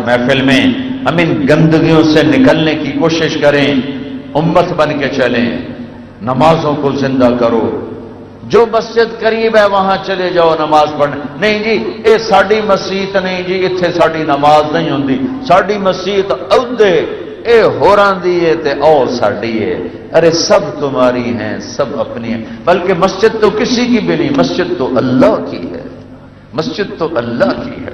محفل میں ہم ان گندگیوں سے نکلنے کی کوشش کریں، امت بن کے چلیں، نمازوں کو زندہ کرو، جو مسجد قریب ہے وہاں چلے جاؤ نماز پڑھنے۔ نہیں جی یہ ساڑی مسجد نہیں جی، اتھے ساڑی نماز نہیں ہوندی، ساڑی مسجد اودے اے ہوراں دی ہے تے اور ساڑی ہے۔ ارے سب تمہاری ہیں، سب اپنی ہیں، بلکہ مسجد تو کسی کی بھی نہیں، مسجد تو اللہ کی ہے، مسجد تو اللہ کی ہے۔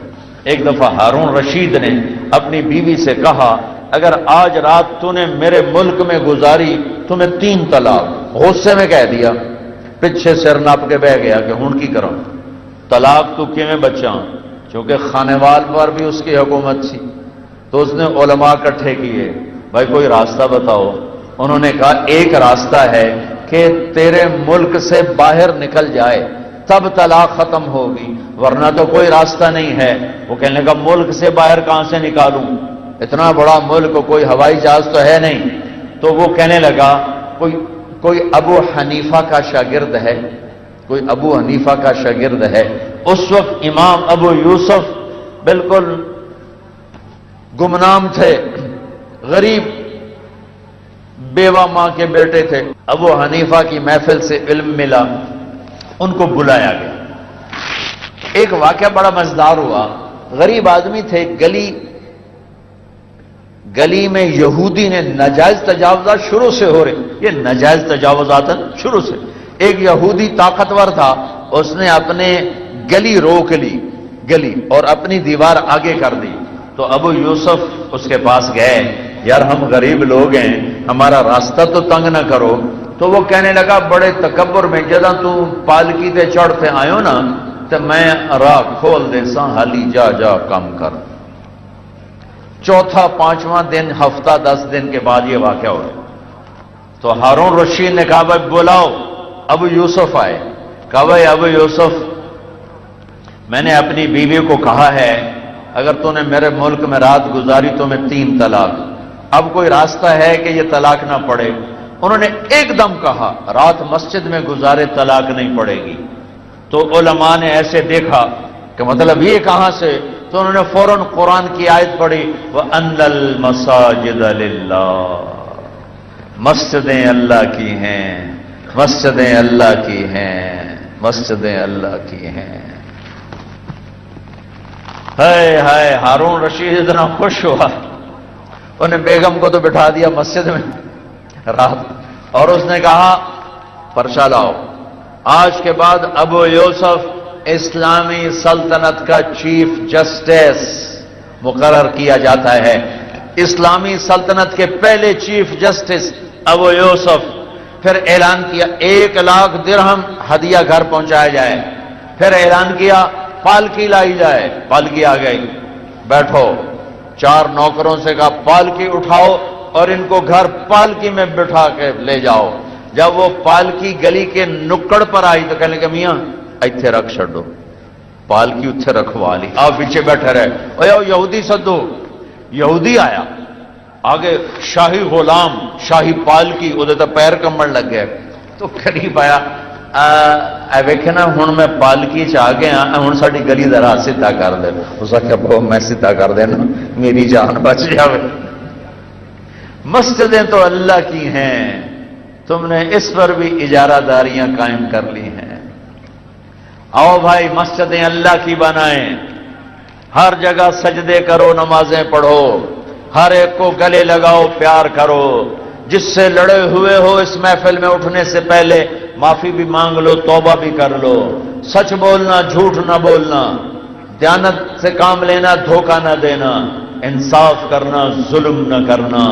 ایک دفعہ ہارون رشید نے اپنی بیوی سے کہا اگر آج رات تو نے میرے ملک میں گزاری تمہیں 3 طلاق۔ غصے میں کہہ دیا، پیچھے سر ناپ کے بہ گیا کہ ہن کی کروں، طلاق تو کیویں بچاں، چونکہ خانوال پر بھی اس کی حکومت تھی۔ تو اس نے علماء اکٹھے کیے، بھائی کوئی راستہ بتاؤ۔ انہوں نے کہا ایک راستہ ہے کہ تیرے ملک سے باہر نکل جائے تب طلاق ختم ہوگی، ورنہ تو کوئی راستہ نہیں ہے۔ وہ کہنے لگا ملک سے باہر کہاں سے نکالوں، اتنا بڑا ملک، کوئی ہوائی جہاز تو ہے نہیں۔ تو وہ کہنے لگا کوئی ابو حنیفہ کا شاگرد ہے، کوئی ابو حنیفہ کا شاگرد ہے۔ اس وقت امام ابو یوسف بالکل گمنام تھے، غریب بیوہ ماں کے بیٹے تھے۔ ابو حنیفہ کی محفل سے علم ملا، ان کو بلایا گیا۔ ایک واقعہ بڑا مزیدار ہوا، غریب آدمی تھے، گلی میں یہودی نے ناجائز تجاوزات شروع سے ہو رہے، یہ ناجائز تجاوزات شروع سے۔ ایک یہودی طاقتور تھا، اس نے اپنے گلی روک لی، گلی اور اپنی دیوار آگے کر دی۔ تو ابو یوسف اس کے پاس گئے، یار ہم غریب لوگ ہیں، ہمارا راستہ تو تنگ نہ کرو۔ تو وہ کہنے لگا بڑے تکبر میں، جدہ تو پالکی تے چڑھتے آئیو نا تو میں راہ کھول دے سا، حالی جا کام کر۔ چوتھا 5واں دن، ہفتہ 10 دن کے بعد یہ واقعہ ہو گیا۔ تو ہارون رشید نے کہا بھائی بلاؤ۔ ابو یوسف آئے، کہا بھائی ابو یوسف میں نے اپنی بیوی کو کہا ہے اگر تو نے میرے ملک میں رات گزاری تو میں 3 طلاق، اب کوئی راستہ ہے کہ یہ طلاق نہ پڑے؟ انہوں نے ایک دم کہا رات مسجد میں گزارے طلاق نہیں پڑے گی۔ تو علماء نے ایسے دیکھا کہ مطلب یہ کہاں سے؟ تو انہوں نے فوراً قرآن کی آیت پڑھی، وَأَنَّ الْمَسَاجِدَ لِلَّهِ، مسجدیں اللہ کی ہیں، مسجدیں اللہ کی ہیں، مسجدیں اللہ کی ہیں۔ ہائے ہائے، ہارون رشید اتنا خوش ہوا، انہیں بیگم کو تو بٹھا دیا مسجد میں رات، اور اس نے کہا پرچہ لاؤ، آج کے بعد ابو یوسف اسلامی سلطنت کا چیف جسٹس مقرر کیا جاتا ہے۔ اسلامی سلطنت کے پہلے چیف جسٹس ابو یوسف۔ پھر اعلان کیا 1 لاکھ درہم ہدیہ گھر پہنچایا جائے۔ پھر اعلان کیا پالکی لائی جائے، پالکی آ گئی، بیٹھو۔ 4 نوکروں سے کہا پالکی اٹھاؤ اور ان کو گھر پالکی میں بٹھا کے لے جاؤ۔ جب وہ پالکی گلی کے نکڑ پر آئی تو کہنے لگے میاں ایتھے رکھ چھڈو، پالکی اتھے رکھوا لی، آپ پیچھے بیٹھے رہے۔ اوے یہودی سدو، یہودی آیا، آگے شاہی غلام، شاہی پالکی، وہ تو پیر کمبن لگ گئے۔ تو قریب آیا، ویکھے نا ہن میں پالکی چ آ گیا، ہن ساری گلی دا راہ سیدھا کر دے۔ اس آخیا بہو میں سیدھا کر دینا، میری جان بچ جاوے۔ مسجدیں تو اللہ کی ہیں، تم نے اس پر بھی اجارہ داریاں قائم کر لی ہیں۔ آؤ بھائی مسجدیں اللہ کی بنائیں، ہر جگہ سجدے کرو، نمازیں پڑھو، ہر ایک کو گلے لگاؤ، پیار کرو۔ جس سے لڑے ہوئے ہو اس محفل میں اٹھنے سے پہلے معافی بھی مانگ لو، توبہ بھی کر لو۔ سچ بولنا، جھوٹ نہ بولنا، دیانت سے کام لینا، دھوکہ نہ دینا، انصاف کرنا، ظلم نہ کرنا،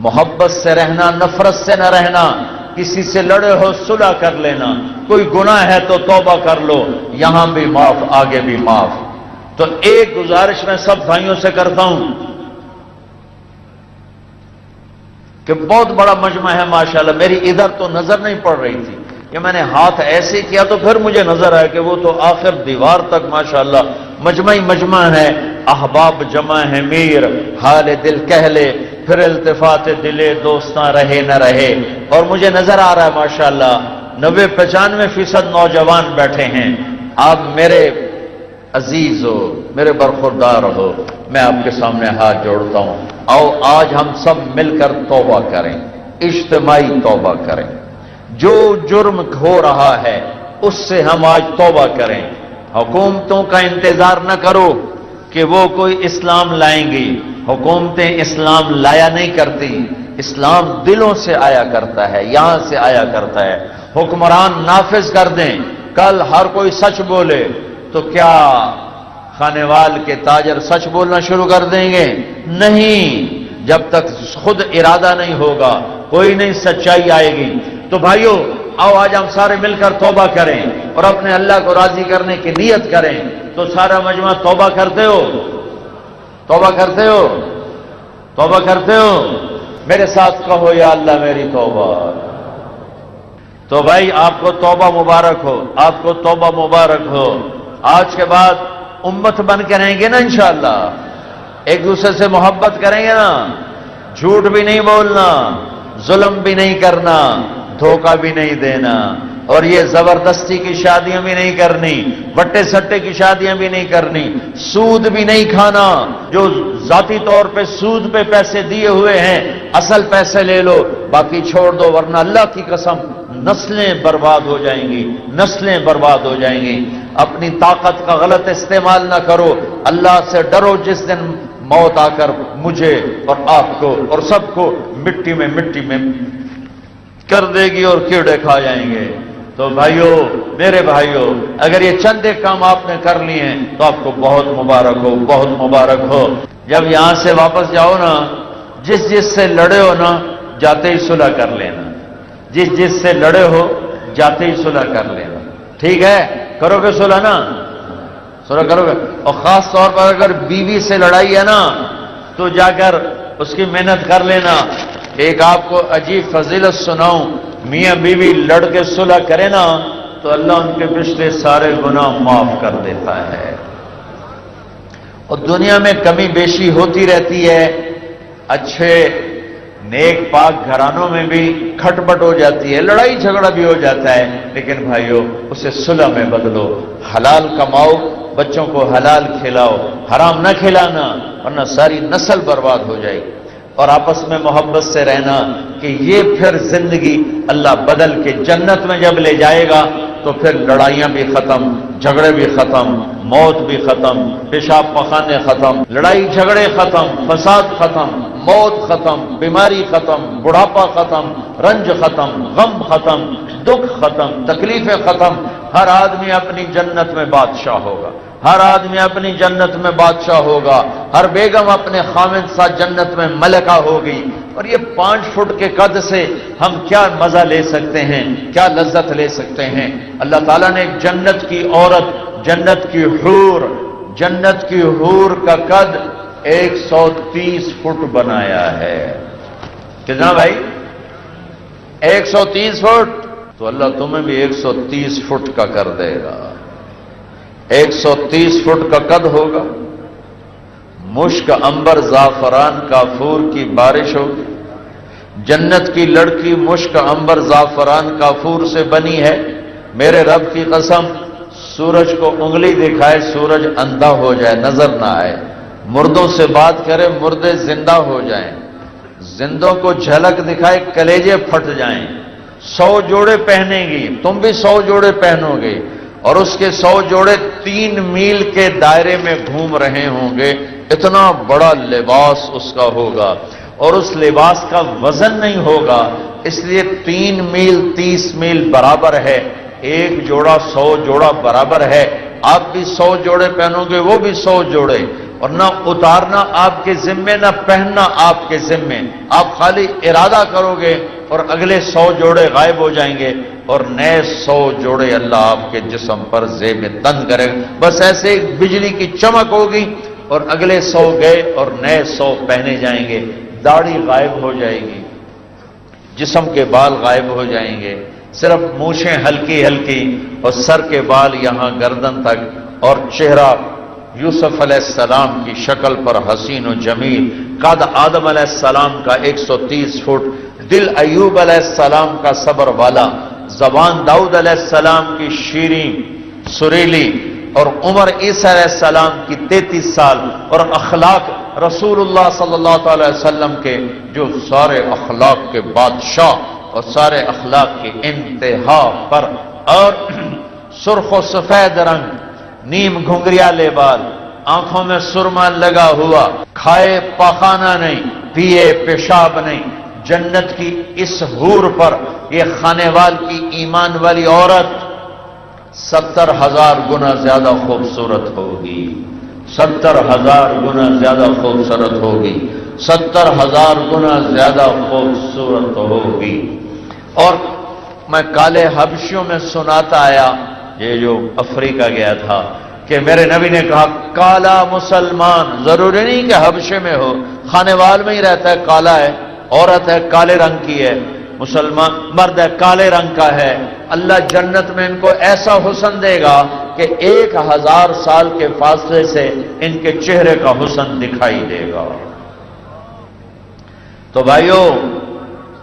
محبت سے رہنا، نفرت سے نہ رہنا، کسی سے لڑے ہو صلح کر لینا، کوئی گناہ ہے تو توبہ کر لو، یہاں بھی معاف، آگے بھی معاف۔ تو ایک گزارش میں سب بھائیوں سے کرتا ہوں کہ بہت بڑا مجمع ہے ماشاءاللہ، میری ادھر تو نظر نہیں پڑ رہی تھی کہ میں نے ہاتھ ایسے کیا تو پھر مجھے نظر آیا کہ وہ تو آخر دیوار تک ماشاءاللہ مجمع ہے، احباب جمع ہے، میر حال دل کہہ لے، پھر التفات دلے دوستاں رہے نہ رہے۔ اور مجھے نظر آ رہا ہے ماشاءاللہ 90-95% نوجوان بیٹھے ہیں۔ آپ میرے عزیز ہو، میرے برخوردار ہو، میں آپ کے سامنے ہاتھ جوڑتا ہوں، آؤ آج ہم سب مل کر توبہ کریں، اجتماعی توبہ کریں۔ جو جرم ہو رہا ہے اس سے ہم آج توبہ کریں۔ حکومتوں کا انتظار نہ کرو کہ وہ کوئی اسلام لائیں گی، حکومتیں اسلام لایا نہیں کرتی، اسلام دلوں سے آیا کرتا ہے، یہاں سے آیا کرتا ہے۔ حکمران نافذ کر دیں، کل ہر کوئی سچ بولے تو کیا خانوال کے تاجر سچ بولنا شروع کر دیں گے؟ نہیں، جب تک خود ارادہ نہیں ہوگا کوئی نہیں سچائی آئے گی۔ تو بھائیو آؤ آج ہم سارے مل کر توبہ کریں اور اپنے اللہ کو راضی کرنے کی نیت کریں۔ تو سارا مجمع توبہ کرتے ہو؟ توبہ کرتے ہو؟ توبہ کرتے ہو؟ میرے ساتھ کہو یا اللہ میری توبہ۔ تو بھائی آپ کو توبہ مبارک ہو، آپ کو توبہ مبارک ہو۔ آج کے بعد امت بن کے رہیں گے نا انشاءاللہ، ایک دوسرے سے محبت کریں گے نا، جھوٹ بھی نہیں بولنا، ظلم بھی نہیں کرنا، دھوکہ بھی نہیں دینا، اور یہ زبردستی کی شادیاں بھی نہیں کرنی، وٹے سٹے کی شادیاں بھی نہیں کرنی، سود بھی نہیں کھانا۔ جو ذاتی طور پہ سود پہ پیسے دیے ہوئے ہیں اصل پیسے لے لو، باقی چھوڑ دو، ورنہ اللہ کی قسم نسلیں برباد ہو جائیں گی، نسلیں برباد ہو جائیں گی۔ اپنی طاقت کا غلط استعمال نہ کرو، اللہ سے ڈرو جس دن موت آ کر مجھے اور آپ کو اور سب کو مٹی میں کر دے گی اور کیڑے کھا جائیں گے۔ تو بھائیو، میرے بھائیو، اگر یہ چند ایک کام آپ نے کر لیے ہیں تو آپ کو بہت مبارک ہو، بہت مبارک ہو۔ جب یہاں سے واپس جاؤ نا، جس سے لڑے ہو نا جاتے ہی صلح کر لینا، جس سے لڑے ہو جاتے ہی صلح کر لینا، ٹھیک ہے؟ کرو گے صلح نا؟ صلح کرو گے؟ اور خاص طور پر اگر بیوی سے لڑائی ہے نا تو جا کر اس کی محنت کر لینا۔ ایک آپ کو عجیب فضیلت سناؤں، میاں بیوی لڑ کے صلح کرے نا تو اللہ ان کے پچھلے سارے گناہ معاف کر دیتا ہے۔ اور دنیا میں کمی بیشی ہوتی رہتی ہے، اچھے نیک پاک گھرانوں میں بھی کھٹپٹ ہو جاتی ہے، لڑائی جھگڑا بھی ہو جاتا ہے، لیکن بھائیو اسے صلح میں بدلو، حلال کماؤ، بچوں کو حلال کھلاؤ، حرام نہ کھلانا ورنہ ساری نسل برباد ہو جائے گی۔ اور آپس میں محبت سے رہنا کہ یہ پھر زندگی اللہ بدل کے جنت میں جب لے جائے گا تو پھر لڑائیاں بھی ختم، جھگڑے بھی ختم، موت بھی ختم، پیشاب پخانے ختم، لڑائی جھگڑے ختم، فساد ختم، موت ختم، بیماری ختم، بڑھاپا ختم، رنج ختم، غم ختم، دکھ ختم، تکلیفیں ختم۔ ہر آدمی اپنی جنت میں بادشاہ ہوگا، ہر آدمی اپنی جنت میں بادشاہ ہوگا، ہر بیگم اپنے خامد ساتھ جنت میں ملکہ ہوگی۔ اور یہ 5 فٹ کے قد سے ہم کیا مزہ لے سکتے ہیں، کیا لذت لے سکتے ہیں؟ اللہ تعالیٰ نے جنت کی عورت، جنت کی حور کا قد 130 فٹ بنایا ہے۔ کتنا بھائی؟ 130 فٹ؟ تو اللہ تمہیں بھی 130 فٹ کا کر دے گا، 130 فٹ کا قد ہوگا، مشک عنبر زعفران کافور کی بارش ہوگی۔ جنت کی لڑکی مشک عنبر زعفران کافور سے بنی ہے، میرے رب کی قسم، سورج کو انگلی دکھائے سورج اندھا ہو جائے، نظر نہ آئے، مردوں سے بات کرے مردے زندہ ہو جائیں، زندوں کو جھلک دکھائے کلیجے پھٹ جائیں، 100 جوڑے پہنے گی، تم بھی 100 جوڑے پہنو گے، اور اس کے 100 جوڑے 3 میل کے دائرے میں گھوم رہے ہوں گے، اتنا بڑا لباس اس کا ہوگا، اور اس لباس کا وزن نہیں ہوگا، اس لیے 3 میل 30 میل برابر ہے، ایک جوڑا 100 جوڑا برابر ہے۔ آپ بھی 100 جوڑے پہنو گے، وہ بھی 100 جوڑے، اور نہ اتارنا آپ کے ذمے نہ پہننا آپ کے ذمے، آپ خالی ارادہ کرو گے اور اگلے 100 جوڑے غائب ہو جائیں گے، اور نئے 100 جوڑے اللہ آپ کے جسم پر زیب تن کرے گا۔ بس ایسے ایک بجلی کی چمک ہوگی اور اگلے 100 گئے اور نئے 100 پہنے جائیں گے، داڑھی غائب ہو جائے گی، جسم کے بال غائب ہو جائیں گے، صرف مونچھیں ہلکی ہلکی اور سر کے بال یہاں گردن تک، اور چہرہ یوسف علیہ السلام کی شکل پر حسین و جمیل، قد آدم علیہ السلام کا 130 فٹ، دل ایوب علیہ السلام کا صبر والا، زبان داؤد علیہ السلام کی شیریں سریلی، اور عمر عیسیٰ علیہ السلام کی 33 سال، اور اخلاق رسول اللہ صلی اللہ تعالی وسلم کے جو سارے اخلاق کے بادشاہ اور سارے اخلاق کے انتہا پر، اور سرخ و سفید رنگ، نیم گھنگریالے بال، آنکھوں میں سرما لگا ہوا، کھائے پاخانہ نہیں، پیے پیشاب نہیں، جنت کی اس حور پر یہ خانے وال کی ایمان والی عورت 70,000 گنا زیادہ خوبصورت ہوگی، 70,000 گنا زیادہ خوبصورت ہوگی، 70,000 گنا زیادہ خوبصورت ہوگی۔ اور میں کالے حبشیوں میں سناتا آیا، یہ جو افریقہ گیا تھا، کہ میرے نبی نے کہا کالا مسلمان، ضروری نہیں کہ حبشے میں ہو، خانے وال میں ہی رہتا ہے، کالا ہے، عورت ہے کالے رنگ کی ہے، مسلمان مرد ہے کالے رنگ کا ہے، اللہ جنت میں ان کو ایسا حسن دے گا کہ 1000 سال کے فاصلے سے ان کے چہرے کا حسن دکھائی دے گا۔ تو بھائیو،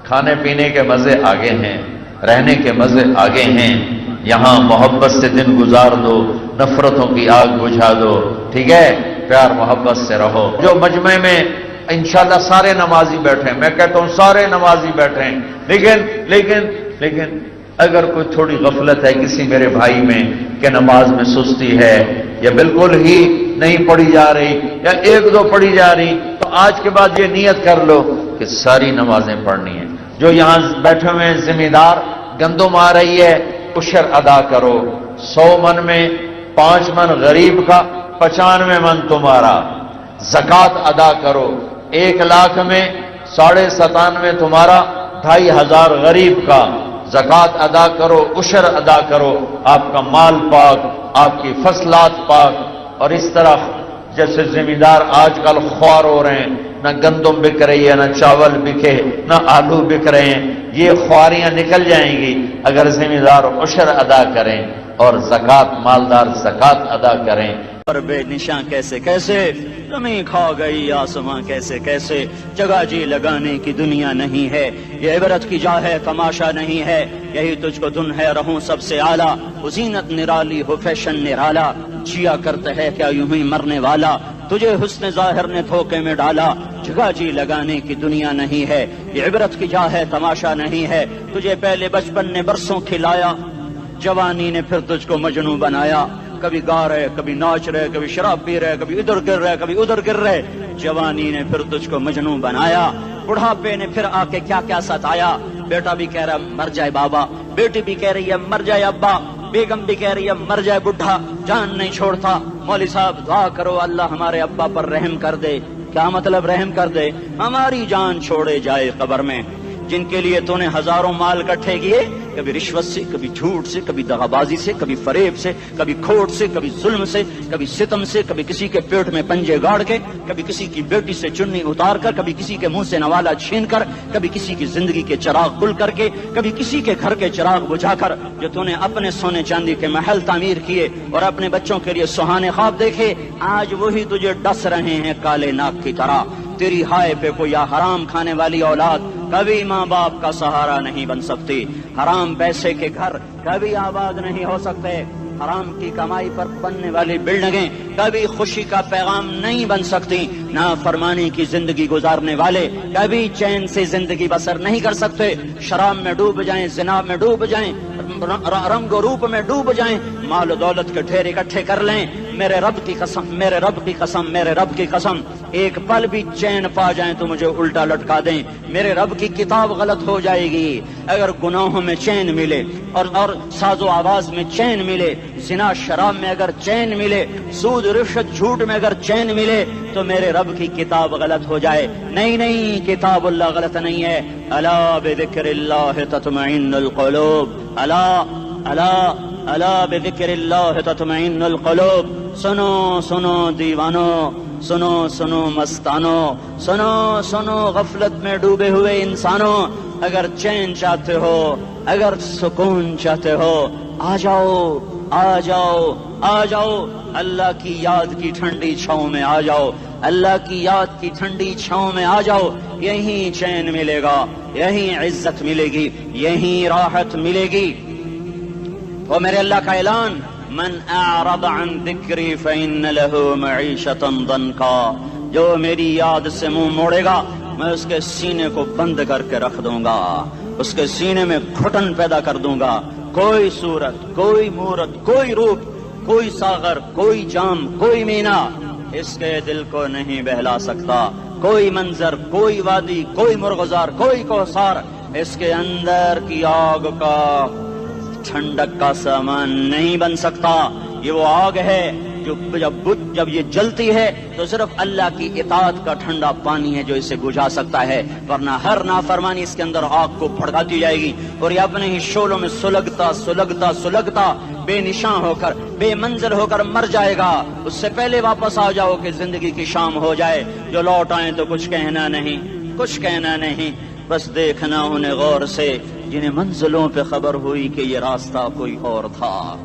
کھانے پینے کے مزے آگے ہیں، رہنے کے مزے آگے ہیں، یہاں محبت سے دن گزار دو، نفرتوں کی آگ بجھا دو، ٹھیک ہے، پیار محبت سے رہو۔ جو مجمع میں انشاءاللہ سارے نمازی بیٹھے ہیں، میں کہتا ہوں سارے نمازی بیٹھے ہیں، لیکن اگر کوئی تھوڑی غفلت ہے کسی میرے بھائی میں کہ نماز میں سستی ہے یا بالکل ہی نہیں پڑھی جا رہی یا 1-2 پڑھی جا رہی، تو آج کے بعد یہ نیت کر لو کہ ساری نمازیں پڑھنی ہیں۔ جو یہاں بیٹھے ہوئے ہیں ذمہ دار، گندم آ رہی ہے، عشر ادا کرو، 100 من میں 5 من غریب کا، 95 من تمہارا، زکوٰۃ ادا کرو، 1 لاکھ میں 97.5 تمہارا، 2500 غریب کا، زکوٰۃ ادا کرو، عشر ادا کرو، آپ کا مال پاک، آپ کی فصلات پاک۔ اور اس طرح جیسے ذمہ دار آج کل خوار ہو رہے ہیں، نہ گندم بک رہی ہے، نہ چاول بکے، نہ آلو بک رہے ہیں، یہ خواریاں نکل جائیں گی اگر ذمہ دار عشر ادا کریں اور زکوٰۃ مالدار زکوٰۃ ادا کریں۔ پر بے نشاں کیسے کیسے زمین کھا گئی آسماں کیسے کیسے، جگہ جی لگانے کی دنیا نہیں ہے، یہ عبرت کی جا ہے تماشا نہیں ہے، یہی تجھ کو دن ہے رہوں سب سے اعلیٰ، وہ زینت نرالی ہو فیشن نرالا، جیا کرتا ہے کیا یوں ہی مرنے والا، تجھے حسن ظاہر نے دھوکے میں ڈالا، جگہ جی لگانے کی دنیا نہیں ہے، یہ عبرت کی جا ہے تماشا نہیں ہے، تجھے پہلے بچپن نے برسوں کھلایا، جوانی نے پھر تجھ کو مجنوں بنایا، کبھی گا رہے کبھی ناچ رہے کبھی شراب پی رہے کبھی ادھر گر رہے کبھی ادھر گر رہے، جوانی نے پھر تجھ کو مجنوں بنایا، بڑھاپے نے پھر آ کے کیا کیا ستایا، بیٹا بھی کہہ رہا مر جائے بابا، بیٹی بھی کہہ رہی ہے مر جائے ابا، بیگم بھی کہہ رہی ہے مر جائے بڈھا، جان نہیں چھوڑتا، مولوی صاحب دعا کرو اللہ ہمارے ابا پر رحم کر دے۔ کیا مطلب رحم کر دے؟ ہماری جان چھوڑے جائے قبر میں، جن کے لیے تو نے ہزاروں مال اکٹھے کیے، کبھی رشوت سے، کبھی جھوٹ سے، کبھی دغا بازی سے، کبھی فریب سے، کبھی کھوٹ سے، کبھی ظلم سے، کبھی ستم سے، کبھی کسی کے پیٹ میں پنجے گاڑ کے، کبھی کسی کی بیٹی سے چنی اتار کر، کبھی کسی کے منہ سے نوالا چھین کر، کبھی کسی کی زندگی کے چراغ گل کر کے، کبھی کسی کے گھر کے چراغ بجھا کر، جو تو نے اپنے سونے چاندی کے محل تعمیر کیے اور اپنے بچوں کے لیے سہانے خواب دیکھے، آج وہی تجھے ڈس رہے ہیں کالے ناک کی طرح۔ تیری ہائے پہ کو یا حرام کھانے والی اولاد کبھی ماں باپ کا سہارا نہیں بن سکتی، حرام پیسے کے گھر کبھی آباد نہیں ہو سکتے، حرام کی کمائی پر بننے والی بلڈنگیں کبھی خوشی کا پیغام نہیں بن سکتی، نافرمانی کی زندگی گزارنے والے کبھی چین سے زندگی بسر نہیں کر سکتے، شراب میں ڈوب جائیں، زنا میں ڈوب جائیں، رنگ و روپ میں ڈوب جائیں، مال و دولت کے ڈھیر اکٹھے کر لیں، میرے رب کی قسم، میرے رب کی قسم، میرے رب کی قسم، ایک پل بھی چین پا جائیں تو مجھے الٹا لٹکا دیں، میرے رب کی کتاب غلط ہو جائے گی۔ اگر گناہوں میں چین ملے اور ساز و آواز میں چین ملے، زنا شراب میں اگر چین ملے، سود رشوت جھوٹ میں اگر چین ملے، تو میرے رب کی کتاب غلط ہو جائے۔ نہیں، کتاب اللہ غلط نہیں ہے۔ الا بذکر اللہ تطمئن القلوب، الا بذکر اللہ تطمئن القلوب۔ سنو دیوانو، سنو مستانو، سنو غفلت میں ڈوبے ہوئے انسانوں، اگر چین چاہتے ہو، اگر سکون چاہتے ہو، آ جاؤ اللہ کی یاد کی ٹھنڈی چھاؤں میں آ جاؤ، اللہ کی یاد کی ٹھنڈی چھاؤں میں آ جاؤ، یہیں چین ملے گا، یہیں عزت ملے گی، یہیں راحت ملے گی۔ وہ میرے اللہ کا اعلان، من اعرض عن ذکری فإن له معیشۃ ضنکا، جو میری یاد سے منہ موڑے گا میں اس کے سینے کو بند کر کے رکھ دوں گا، اس کے سینے میں گھٹن پیدا کر دوں گا، کوئی صورت، کوئی مورت، کوئی روپ، کوئی ساغر، کوئی جام، کوئی مینا اس کے دل کو نہیں بہلا سکتا، کوئی منظر، کوئی وادی، کوئی مرغزار، کوئی کوثر اس کے اندر کی آگ کا ٹھنڈک کا سامان نہیں بن سکتا۔ یہ وہ آگ ہے جو جب یہ جلتی ہے تو صرف اللہ کی اطاعت کا ٹھنڈا پانی ہے جو اسے بجھا سکتا ہے، ورنہ ہر نافرمانی اس کے اندر آگ کو بھڑکاتی جائے گی اور یہ اپنے ہی شعلوں میں سلگتا بے نشاں ہو کر، بے منزل ہو کر مر جائے گا۔ اس سے پہلے واپس آ جاؤ کہ زندگی کی شام ہو جائے، جو لوٹ آئیں تو کچھ کہنا نہیں، بس دیکھنا انہیں غور سے جنہیں منزلوں پہ خبر ہوئی کہ یہ راستہ کوئی اور تھا۔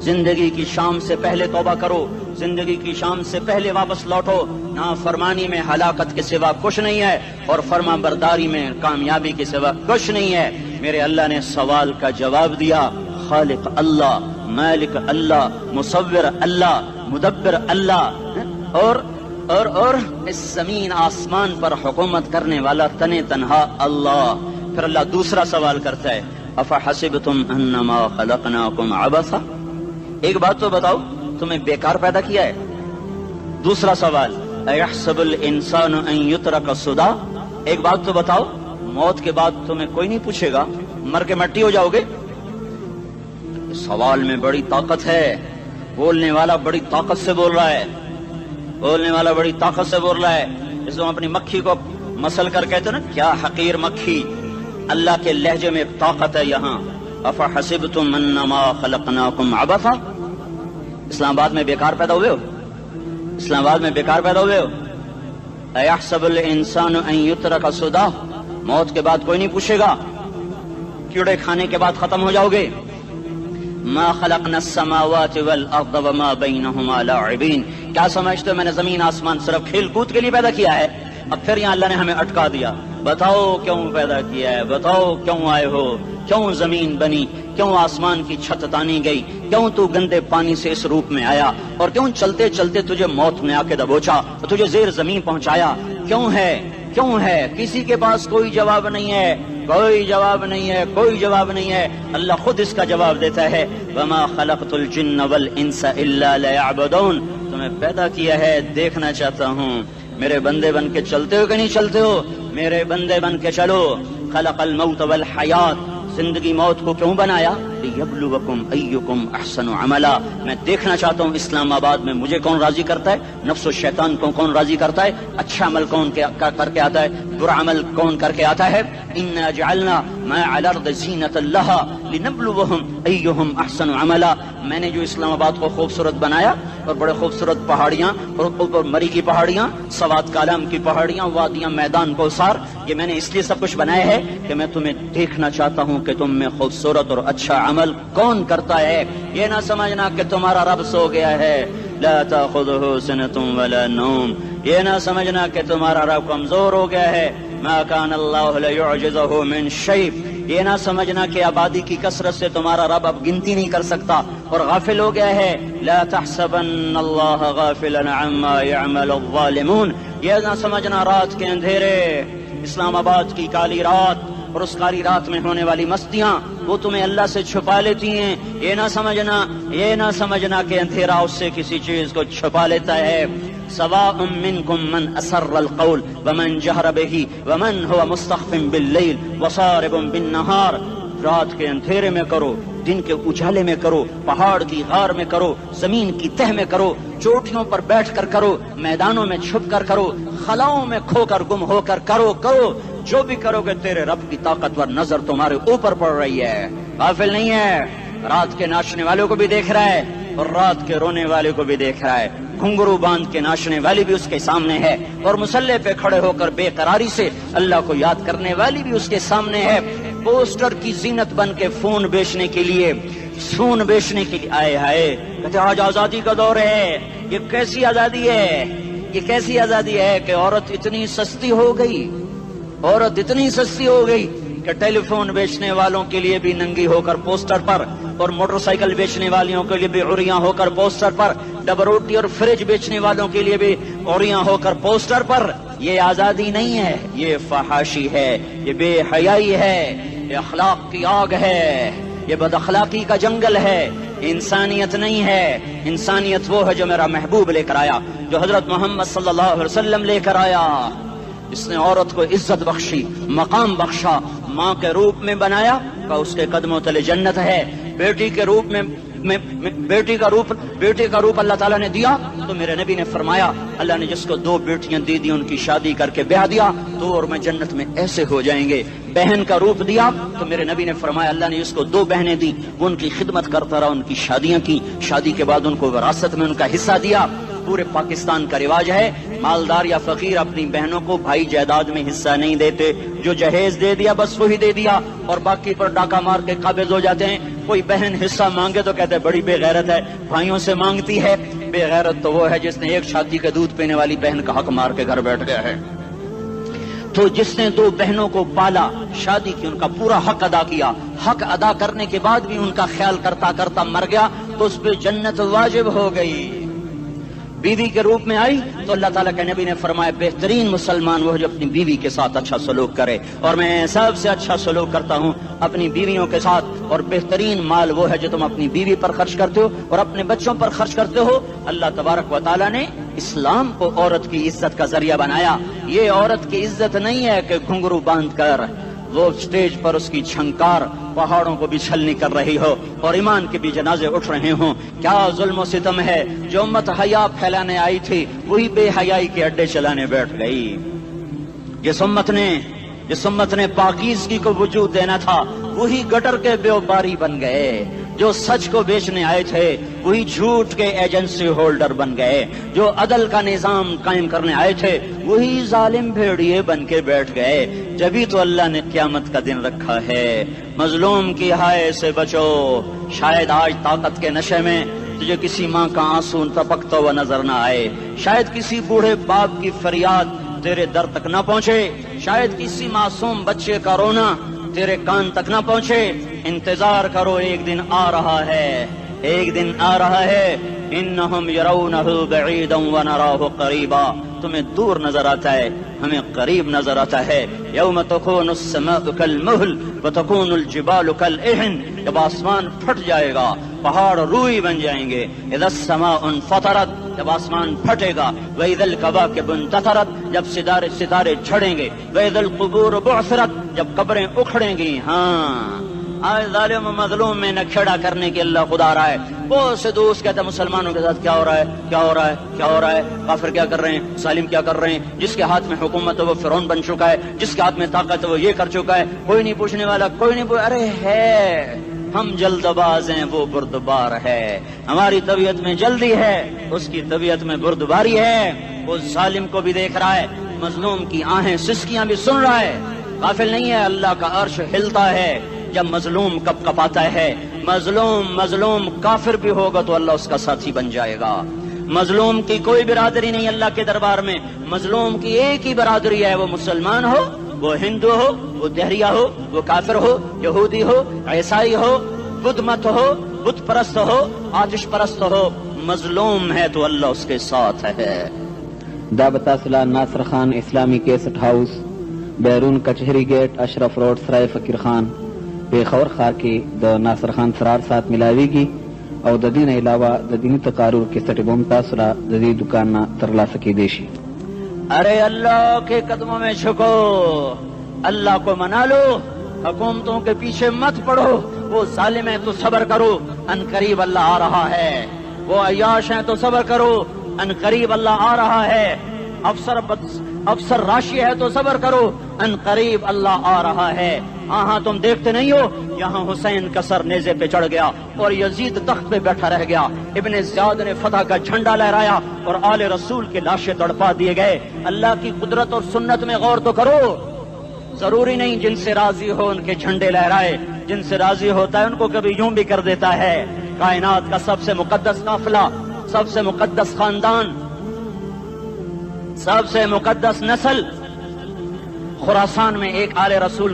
زندگی کی شام سے پہلے توبہ کرو، زندگی کی شام سے پہلے واپس لوٹو۔ نافرمانی میں ہلاکت کے سوا کچھ نہیں ہے اور فرما برداری میں کامیابی کے سوا کچھ نہیں ہے۔ میرے اللہ نے سوال کا جواب دیا، خالق اللہ، مالک اللہ، مصور اللہ، مدبر اللہ اور اس زمین آسمان پر حکومت کرنے والا تنے تنہا اللہ۔ پھر اللہ دوسرا سوال کرتا ہے، افحسبتم انما خلقناکم عبثا، ایک بات تو بتاؤ تمہیں بیکار پیدا کیا ہے؟ دوسرا سوال، ایحسب الانسان ان یترک سدی، ایک بات تو بتاؤ موت کے بعد تمہیں کوئی نہیں پوچھے گا، مر کے مٹی ہو جاؤ گے؟ سوال میں بڑی طاقت ہے، بولنے والا بڑی طاقت سے بول رہا ہے، اس کو اپنی مکھی کو مسل کر کہتے نا کیا حقیر مکھی، اللہ کے لہجے میں ایک طاقت ہے یہاں۔ افحسبتم انما خلقناکم عبثا، اسلام آباد میں بیکار پیدا ہوئے ہو؟ ایحسب الانسان ان یترک سدی، موت کے بعد کوئی نہیں پوچھے گا، کیڑے کھانے کے بعد ختم ہو جاؤ گے۔ ما خلقنا السماوات والارض وما بینہما لاعبین، کیا سمجھتے ہو میں نے زمین آسمان صرف کھیل کود کے لیے پیدا کیا ہے؟ اب پھر یہاں اللہ نے ہمیں اٹکا دیا، بتاؤ کیوں پیدا کیا ہے، بتاؤ کیوں آئے ہو، کیوں زمین بنی، کیوں آسمان کی چھت تانی گئی، کیوں تو گندے پانی سے اس روپ میں آیا، اور کیوں چلتے چلتے تجھے موت نے آ کے دبوچا اور تجھے زیر زمین پہنچایا، کیوں ہے؟ کسی کے پاس کوئی جواب نہیں ہے، اللہ خود اس کا جواب دیتا ہے، وما خلقت الجن والانس الا لیعبدون، تمہیں پیدا کیا ہے دیکھنا چاہتا ہوں میرے بندے بن کے چلتے ہو کہ نہیں چلتے ہو، میرے بندے بن کے چلو۔ خلق الموت والحیات، زندگی موت کو کیوں بنایا؟ لیبلوکم ایکم احسن عملا، میں دیکھنا چاہتا ہوں اسلام آباد میں مجھے کون راضی کرتا ہے، نفس و شیطان کو کون راضی کرتا ہے، اچھا عمل کون کر کے آتا ہے، برا عمل کون کر کے آتا ہے۔ انا جعلنا ما علی الارض زینۃ لہا لنبلوہم ایہم احسن عملا، میں نے جو اسلام آباد کو خوبصورت بنایا اور بڑے خوبصورت پہاڑیاں اور اوپر مری کی پہاڑیاں، سوات کالام کی پہاڑیاں، وادیاں، میدان کوثر، یہ میں نے اس لیے سب کچھ بنایا ہے کہ میں تمہیں دیکھنا چاہتا ہوں کہ تم میں خوبصورت اور اچھا عمل کون کرتا ہے۔ یہ نہ سمجھنا کہ تمہارا رب سو گیا ہے، لا تاخذہ سنۃ ولا نوم، یہ نہ سمجھنا کہ تمہارا رب کمزور ہو گیا ہے، ما کان اللہ لیعجزہ من شیء، یہ نہ سمجھنا کہ آبادی کی کثرت سے تمہارا رب اب گنتی نہیں کر سکتا اور غافل ہو گیا ہے، لا تحسبن اللہ غافلا عما يعمل الظالمون، یہ نہ سمجھنا رات کے اندھیرے، اسلام آباد کی کالی رات اور اس کالی رات میں ہونے والی مستیاں وہ تمہیں اللہ سے چھپا لیتی ہیں، یہ نہ سمجھنا کہ اندھیرا اس سے کسی چیز کو چھپا لیتا ہے۔ سواء منکم من اسر القول ومن جہر بہ ومن هو مستخف باللیل وصارب بالنہار، رات کے اندھیرے میں کرو، دن کے اجالے میں کرو، پہاڑ کی غار میں کرو، زمین کی تہ میں کرو، چوٹیوں پر بیٹھ کر کرو، میدانوں میں چھپ کر کرو، خلاؤں میں کھو کر گم ہو کر کرو، جو بھی کرو گے تیرے رب کی طاقتور نظر تمہارے اوپر پڑ رہی ہے، غافل نہیں ہے، رات کے ناچنے والوں کو بھی دیکھ رہا ہے اور رات کے رونے والے کو بھی دیکھ رہا ہے، گھنگرو باندھ کے ناچنے والی بھی اس کے سامنے ہے اور مسلح پہ کھڑے ہو کر بے قراری سے اللہ کو یاد کرنے والی بھی اس کے سامنے ہے۔ پوسٹر کی زینت بن کے فون بیچنے کے لیے آئے ہائے کہتے آج آزادی کا دور ہے، یہ کیسی آزادی ہے کہ عورت اتنی سستی ہو گئی، کہ ٹیلی فون بیچنے والوں کے لیے بھی ننگی ہو کر پوسٹر پر، اور موٹر سائیکل بیچنے والوں کے لیے بھی عریاں ہو کر پوسٹر پر، ڈبل روٹی اور فریج بیچنے والوں کے لیے بھی عریاں ہو کر پوسٹر پر. یہ آزادی نہیں ہے، یہ فحاشی ہے، یہ بے حیائی ہے، یہ اخلاق کی آگ ہے، یہ بد اخلاقی کا جنگل ہے. انسانیت نہیں ہے. انسانیت وہ ہے جو میرا محبوب لے کر آیا، جو حضرت محمد صلی اللہ علیہ وسلم لے کر آیا، جس نے عورت کو عزت بخشی، مقام بخشا، ماں کے روپ میں بنایا کہ اس کے قدموں تلے جنت ہے. بیٹی کے روپ میں بیٹی کا روپ اللہ تعالیٰ نے دیا تو میرے نبی نے فرمایا اللہ نے جس کو 2 بیٹیاں دی ان کی شادی کر کے بیاہ دیا تو اور میں جنت میں ایسے ہو جائیں گے. بہن کا روپ دیا تو میرے نبی نے فرمایا اللہ نے جس کو 2 بہنیں دی وہ ان کی خدمت کرتا رہا، ان کی شادیاں کی، شادی کے بعد ان کو وراثت میں ان کا حصہ دیا. پورے پاکستان کا رواج ہے مالدار یا فقیر اپنی بہنوں کو بھائی جائیداد میں حصہ نہیں دیتے، جو جہیز دے دیا بس وہی دے دیا اور باقی پر ڈاکہ مار کے قابض ہو جاتے ہیں. کوئی بہن حصہ مانگے تو کہتے ہیں بڑی بے غیرت ہے، بھائیوں سے مانگتی ہے. بے غیرت تو وہ ہے جس نے ایک شادی کے دودھ پینے والی بہن کا حق مار کے گھر بیٹھ گیا ہے. تو جس نے 2 بہنوں کو پالا، شادی کی، ان کا پورا حق ادا کیا، حق ادا کرنے کے بعد بھی ان کا خیال کرتا کرتا مر گیا تو اس پہ جنت واجب ہو گئی. بیوی کے روپ میں آئی تو اللہ تعالیٰ کے نبی نے فرمایا بہترین مسلمان وہ جو اپنی بیوی کے ساتھ اچھا سلوک کرے، اور میں سب سے اچھا سلوک کرتا ہوں اپنی بیویوں کے ساتھ. اور بہترین مال وہ ہے جو تم اپنی بیوی پر خرچ کرتے ہو اور اپنے بچوں پر خرچ کرتے ہو. اللہ تبارک و تعالیٰ نے اسلام کو عورت کی عزت کا ذریعہ بنایا. یہ عورت کی عزت نہیں ہے کہ گھنگرو باندھ کر وہ اسٹیج پر اس کی چھنکار پہاڑوں کو بھی چھلنی کر رہی ہو اور ایمان کے بھی جنازے اٹھ رہے ہوں. کیا ظلم و ستم ہے. جو امت حیا پھیلانے آئی تھی وہی بے حیائی کے اڈے چلانے بیٹھ گئی. جس امت نے پاکیزگی کو وجود دینا تھا وہی گٹر کے بیوباری بن گئے. جو سچ کو بیچنے آئے تھے وہی جھوٹ کے ایجنسی ہولڈر بن گئے. جو عدل کا نظام قائم کرنے آئے تھے وہی ظالم بھیڑیے بن کے بیٹھ گئے. جبھی تو اللہ نے قیامت کا دن رکھا ہے. مظلوم کی ہائے سے بچو. شاید آج طاقت کے نشے میں تجھے کسی ماں کا آنسو ٹپکتا ہوا نظر نہ آئے، شاید کسی بوڑھے باپ کی فریاد تیرے در تک نہ پہنچے، شاید کسی معصوم بچے کا رونا تیرے کان تک نہ پہنچے. انتظار کرو، ایک دن آ رہا ہے، ایک دن آ رہا ہے. انہم یرونہ بعیدا ونراہ قریبا. تمہیں دور نظر آتا ہے، ہمیں قریب نظر آتا ہے. یوم تکون السماء کالمہل وتکون الجبال کالعہن. جب آسمان پھٹ جائے گا پہاڑ روئی بن جائیں گے. اذا السماء انفطرت. جب آسمان پھٹے گا. واذا الکواکب انتثرت. جب ستارے جھڑیں گے. واذا القبور بعثرت. جب قبریں اکھڑیں گی. ہاں آج ظالم و مظلوم میں نہ کھیڑا کرنے کے اللہ خدا رہا ہے. بہت سے دوست کہتے ہیں مسلمانوں کے ساتھ کیا ہو رہا ہے، کیا ہو رہا ہے، کیا ہو رہا ہے، کافر کیا کر رہے ہیں، ظالم کیا کر رہے ہیں. جس کے ہاتھ میں حکومت ہے وہ فرعون بن چکا ہے، جس کے ہاتھ میں طاقت ہے وہ یہ کر چکا ہے. کوئی نہیں پوچھنے والا، کوئی نہیں ارے ہے ہم جلد باز ہیں، وہ بردبار ہے. ہماری طبیعت میں جلدی ہے، اس کی طبیعت میں بردباری ہے. وہ ظالم کو بھی دیکھ رہا ہے، مظلوم کی آہیں سسکیاں بھی سن رہا ہے. غافل نہیں ہے. اللہ کا عرش ہلتا ہے جب مظلوم کپ کپاتا ہے. مظلوم کافر بھی ہوگا تو اللہ اس کا ساتھی بن جائے گا. مظلوم کی کوئی برادری نہیں اللہ کے دربار میں. مظلوم کی ایک ہی برادری ہے، وہ مسلمان ہو، وہ ہندو ہو، وہ دہریہ ہو، وہ کافر ہو، یہودی ہو، عیسائی ہو، بدھ مت ہو، بت پرست ہو، آتش پرست ہو. مظلوم ہے تو اللہ اس کے ساتھ ہے. دعوت صلاح ناصر خان اسلامی کیسٹ ہاؤس، بیرون کچہری گیٹ، اشرف روڈ، سرائے فقیر خان، پیښور ښار کې د ناصر خان سرار سات ملاویږي او د دې نه علاوه د دیني تقارر کیسټ به هم تاسو را د دې دکان نه ترلاسه کیدی شي. ارے اللہ کے قدموں میں جھکو، اللہ کو منا لو، حکومتوں کے پیچھے مت پڑو. وہ ظالم ہے تو صبر کرو، ان قریب اللہ آ رہا ہے. وہ عیاش ہیں تو صبر کرو، ان قریب اللہ آ رہا ہے. افسر راشی ہے تو صبر کرو، ان قریب اللہ آ رہا ہے. ہاں تم دیکھتے نہیں ہو یہاں حسین کا سر نیزے پہ چڑھ گیا اور یزید تخت پہ بیٹھا رہ گیا. ابن زیاد نے فتح کا جھنڈا لہرایا اور آل رسول کے لاشیں تڑپا دیے گئے. اللہ کی قدرت اور سنت میں غور تو کرو. ضروری نہیں جن سے راضی ہو ان کے جھنڈے لہرائے، جن سے راضی ہوتا ہے ان کو کبھی یوں بھی کر دیتا ہے. کائنات کا سب سے مقدس قافلہ، سب سے مقدس خاندان، سب سے مقدس نسل خراسان میں ایک آل رسول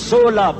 16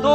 2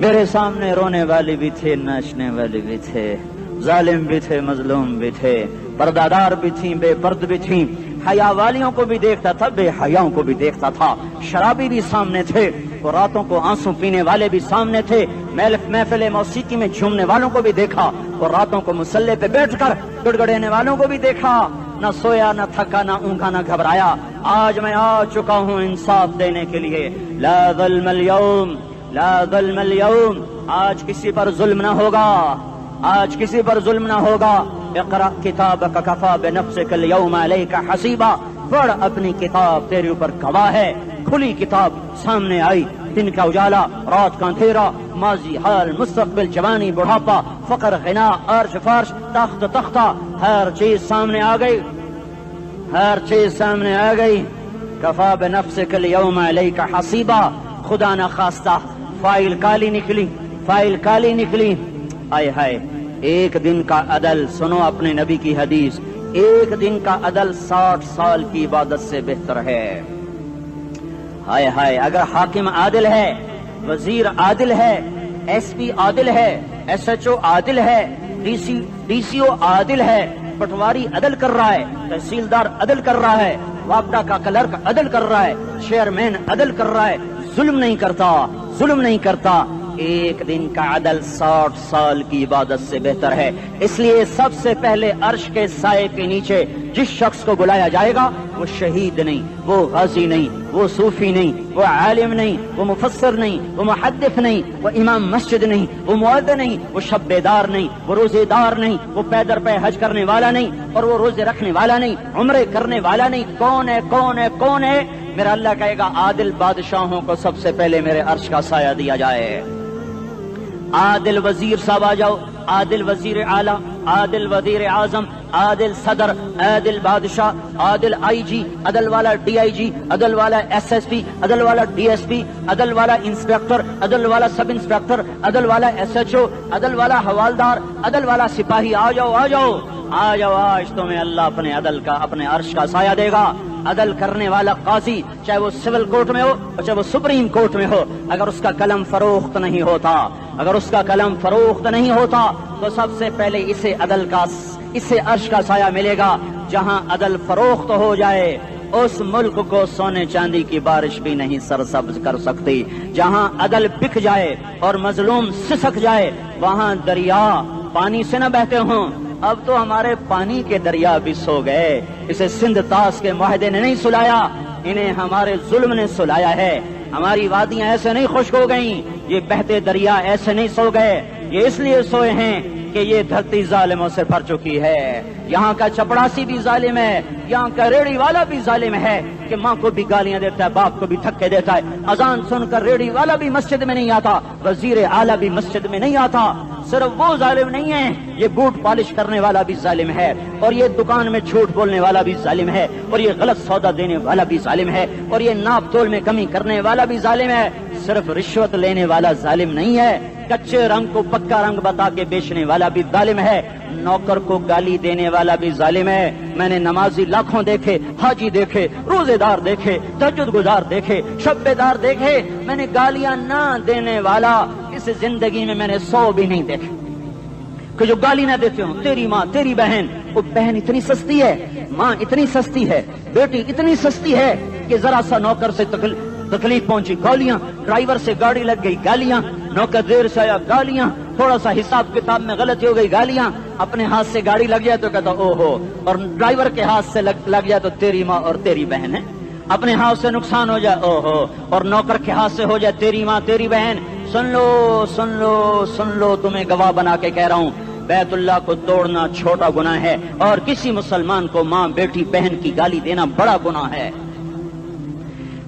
میرے سامنے رونے والے بھی تھے، ناچنے والے بھی تھے، ظالم بھی تھے، مظلوم بھی تھے، پردادار بھی تھیں، بے پرد بھی تھیں، حیا والیوں کو بھی دیکھتا تھا، بے حیاؤں کو بھی دیکھتا تھا، شرابی بھی سامنے تھے، اور راتوں کو آنسو پینے والے بھی سامنے تھے، محفل موسیقی میں جھومنے والوں کو بھی دیکھا، اور راتوں کو مسلح پہ بیٹھ کر گڑگڑانے والوں کو بھی دیکھا، نہ سویا نہ تھکا نہ اونگا نہ گھبرایا۔ آج میں آ چکا ہوں انصاف دینے کے لیے، لا ظلم اليوم، لا ظلم اليوم، آج کسی پر ظلم نہ ہوگا، آج کسی پر ظلم نہ ہوگا۔ اقرأ کتابک کفا بنفسک اليوم علیک حسیبا، پڑھ اپنی کتاب، تیرے اوپر گواہ ہے۔ کھلی کتاب سامنے آئی، دن کا اجالا، رات کا اندھیرا، ماضی، حال، مستقبل، جوانی، بڑھاپا، فقر، غنا، عرش فرش، تخت تختہ، ہر چیز سامنے آ گئی، ہر چیز سامنے آ گئی۔ کفا بنفسک اليوم علیک حسیبا، خدا نہ خواستہ فائل کالی نکلی، فائل کالی نکلی۔ آئے ہائے، ایک دن کا عدل، سنو اپنے نبی کی حدیث، ایک دن کا عدل 60 سال کی عبادت سے بہتر ہے۔ ہائے ہائے، اگر حاکم عادل ہے، وزیر عادل ہے، ایس پی عادل ہے، ایس ایچ او عادل ہے، ڈی سی او عادل ہے، پٹواری عدل کر رہا ہے، تحصیلدار عدل کر رہا ہے، وابڈا کا کلرک عدل کر رہا ہے، چیئرمین عدل کر رہا ہے، ظلم نہیں کرتا، ظلم نہیں کرتا، ایک دن کا عدل 60 سال کی عبادت سے بہتر ہے۔ اس لیے سب سے پہلے عرش کے سائے کے نیچے جس شخص کو بلایا جائے گا، وہ شہید نہیں، وہ غازی نہیں، وہ صوفی نہیں، وہ عالم نہیں، وہ مفسر نہیں، وہ محدث نہیں، وہ امام مسجد نہیں، وہ مؤذن نہیں، وہ شب بیدار نہیں، وہ روزے دار نہیں، وہ پیدر پہ حج کرنے والا نہیں، اور وہ روزے رکھنے والا نہیں، عمرے کرنے والا نہیں۔ کون ہے، کون ہے، کون ہے؟ میرا اللہ کہے گا عادل بادشاہوں کو سب سے پہلے میرے عرش کا سایہ دیا جائے۔ عادل وزیر صاحب آ جاؤ، عادل وزیر اعلیٰ، عادل وزیر اعظم، عادل صدر، عادل بادشاہ، عادل آئی جی، عدل والا ڈی آئی جی، عدل والا ایس ایس پی، عدل والا ڈی ایس پی، عدل والا انسپیکٹر، عدل والا سب انسپیکٹر، عدل والا ایس ایچ او، عدل والا حوالدار، عدل والا سپاہی، آ جاؤ آ جاؤ آ جاؤ، آج تمہیں اللہ اپنے عدل کا، اپنے عرش کا سایہ دے گا۔ عدل کرنے والا قاضی، چاہے وہ سول کورٹ میں ہو اور چاہے وہ سپریم کورٹ میں ہو، اگر اس کا قلم فروخت نہیں ہوتا، اگر اس کا قلم فروخت نہیں ہوتا، تو سب سے پہلے اسے عدل کا، اسے عرش کا سایہ ملے گا۔ جہاں عدل فروخت ہو جائے، اس ملک کو سونے چاندی کی بارش بھی نہیں سرسبز کر سکتی۔ جہاں عدل بک جائے اور مظلوم سسک جائے، وہاں دریا پانی سے نہ بہتے ہوں۔ اب تو ہمارے پانی کے دریا بھی سو گئے، اسے سندھ طاس کے معاہدے نے نہیں سلایا، انہیں ہمارے ظلم نے سلایا ہے۔ ہماری وادیاں ایسے نہیں خشک ہو گئیں، یہ بہتے دریا ایسے نہیں سو گئے، یہ اس لیے سوئے ہیں کہ یہ دھرتی ظالموں سے بھر چکی ہے۔ یہاں کا چپڑاسی بھی ظالم ہے، یہاں کا ریڑھی والا بھی ظالم ہے کہ ماں کو بھی گالیاں دیتا ہے، باپ کو بھی دھکے دیتا ہے۔ اذان سن کر ریڑھی والا بھی مسجد میں نہیں آتا، وزیر اعلیٰ بھی مسجد میں نہیں آتا۔ صرف وہ ظالم نہیں ہے، یہ بوٹ پالش کرنے والا بھی ظالم ہے، اور یہ دکان میں جھوٹ بولنے والا بھی ظالم ہے، اور یہ غلط سودا دینے والا بھی ظالم ہے، اور یہ ناپ تول میں کمی کرنے والا بھی ظالم ہے۔ صرف رشوت لینے والا ظالم نہیں ہے، کچے رنگ کو پکا رنگ بتا کے بیچنے والا بھی ظالم ہے، نوکر کو گالی دینے والا بھی ظالم ہے۔ میں نے نمازی لاکھوں دیکھے، حاجی دیکھے، روزے دار دیکھے، تہجد گزار دیکھے، شب بیدار دیکھے، میں نے گالیاں نہ دینے والا اس زندگی میں میں نے 100 بھی نہیں دیکھے کہ جو گالی نہ دیتے ہوں۔ تیری ماں، تیری بہن، وہ بہن اتنی سستی ہے، ماں اتنی سستی ہے، بیٹی اتنی سستی ہے کہ ذرا سا نوکر سے تکلیف پہنچی گالیاں، ڈرائیور سے گاڑی لگ گئی گالیاں، نوکر دیر سے آیا گالیاں، تھوڑا سا حساب کتاب میں غلطی ہو گئی گالیاں، اپنے ہاتھ سے گاڑی لگ گیا تو کہتا او ہو، اور ڈرائیور کے ہاتھ سے لگ گیا تو تیری ماں اور تیری بہن ہے۔ اپنے ہاتھ سے نقصان ہو جائے او ہو، اور نوکر کے ہاتھ سے ہو جائے تیری ماں تیری بہن۔ سن لو سن لو سن لو، تمہیں گواہ بنا کے کہہ رہا ہوں، بیت اللہ کو توڑنا چھوٹا گناہ ہے، اور کسی مسلمان کو ماں، بیٹی، بہن کی گالی دینا بڑا گناہ ہے۔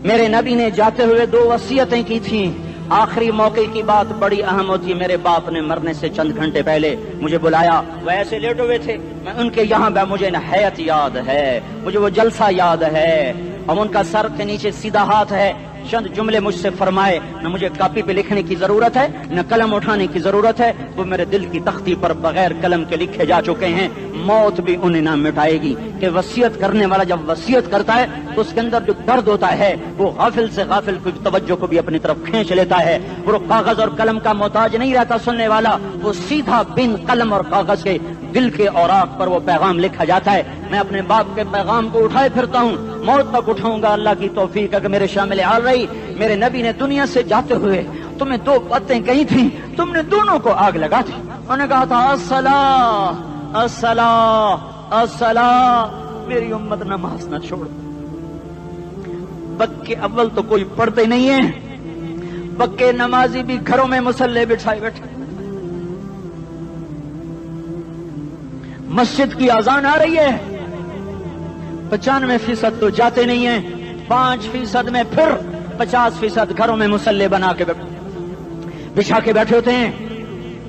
میرے نبی نے جاتے ہوئے 2 وصیتیں کی تھیں، آخری موقع کی بات بڑی اہم ہوتی ہے۔ میرے باپ نے مرنے سے چند گھنٹے پہلے مجھے بلایا، وہ ایسے لیٹے ہوئے تھے، میں ان کے یہاں مجھے حیات یاد ہے، مجھے وہ جلسہ یاد ہے، اب ان کا سر کے نیچے سیدھا ہاتھ ہے، چند جملے مجھ سے فرمائے، نہ مجھے کاپی پہ لکھنے کی ضرورت ہے نہ قلم اٹھانے کی ضرورت ہے، وہ میرے دل کی تختی پر بغیر قلم کے لکھے جا چکے ہیں، موت بھی انہیں نہ مٹائے گی کہ وصیت کرنے والا جب وصیت کرتا ہے تو اس کے اندر جو درد ہوتا ہے وہ غافل سے غافل کی توجہ کو بھی اپنی طرف کھینچ لیتا ہے، وہ کاغذ اور قلم کا محتاج نہیں رہتا سننے والا، وہ سیدھا بن قلم اور کاغذ کے دل کے اوراق پر وہ پیغام لکھا جاتا ہے۔ میں اپنے باپ کے پیغام کو اٹھائے پھرتا ہوں، موت تک اٹھاؤں گا، اللہ کی توفیق ہے کہ میرے شامل حال رہی۔ میرے نبی نے دنیا سے جاتے ہوئے تمہیں دو باتیں کہی تھیں، تم نے دونوں کو آگ لگا دی۔ انہوں نے کہا تھا الصلاۃ الصلاۃ الصلاۃ، میری امت نماز نہ چھوڑ۔ پکے اول تو کوئی پڑھتے نہیں ہے، پکے نمازی بھی گھروں میں مصلے بٹھائے بیٹھے، مسجد کی اذان آ رہی ہے، 95% تو جاتے نہیں ہیں، 5% میں پھر 50% گھروں میں مصلے بنا کے بچھا کے بیٹھے ہوتے ہیں۔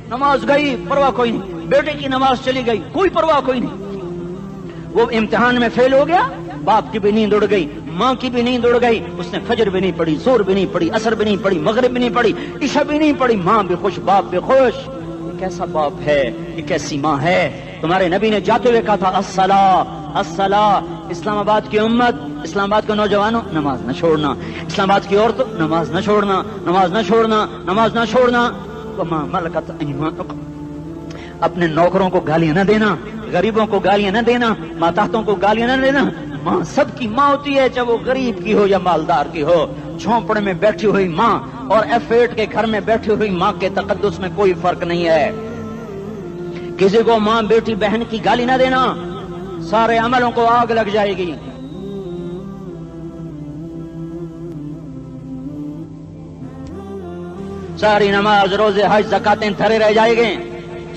نماز گئی پرواہ کوئی نہیں، بیٹے کی نماز چلی گئی کوئی پرواہ کوئی نہیں، وہ امتحان میں فیل ہو گیا، باپ کی بھی نیند اڑ گئی، ماں کی بھی نیند اڑ گئی، اس نے فجر بھی نہیں پڑھی، زور بھی نہیں پڑھی، عصر بھی نہیں پڑھی، مغرب بھی نہیں پڑھی، عشاء بھی نہیں پڑھی، ماں بھی خوش باپ بھی خوش۔ یہ کیسا باپ ہے، یہ کیسی ماں ہے؟ تمہارے نبی نے جاتے ہوئے کہا تھا الصلاۃ الصلاۃ۔ اسلام آباد کی امت، اسلام آباد کے نوجوانوں، نماز نہ چھوڑنا، اسلام آباد کی عورتوں، نماز نہ چھوڑنا، نماز نہ چھوڑنا، نماز نہ چھوڑنا۔ وما ملکت ایمانکم، اپنے نوکروں کو گالیاں نہ دینا، غریبوں کو گالیاں نہ دینا، ماتحتوں کو گالیاں نہ دینا۔ ماں سب کی ماں ہوتی ہے، چاہے وہ غریب کی ہو یا مالدار کی ہو۔ جھونپڑے میں بیٹھی ہوئی ماں اور F8 کے گھر میں بیٹھی ہوئی ماں کے تقدس میں کوئی فرق نہیں ہے۔ کسی کو ماں بیٹی بہن کی گالی نہ دینا، سارے عملوں کو آگ لگ جائے گی۔ ساری نماز روزے حج زکاتیں دھرے رہ جائیں گے،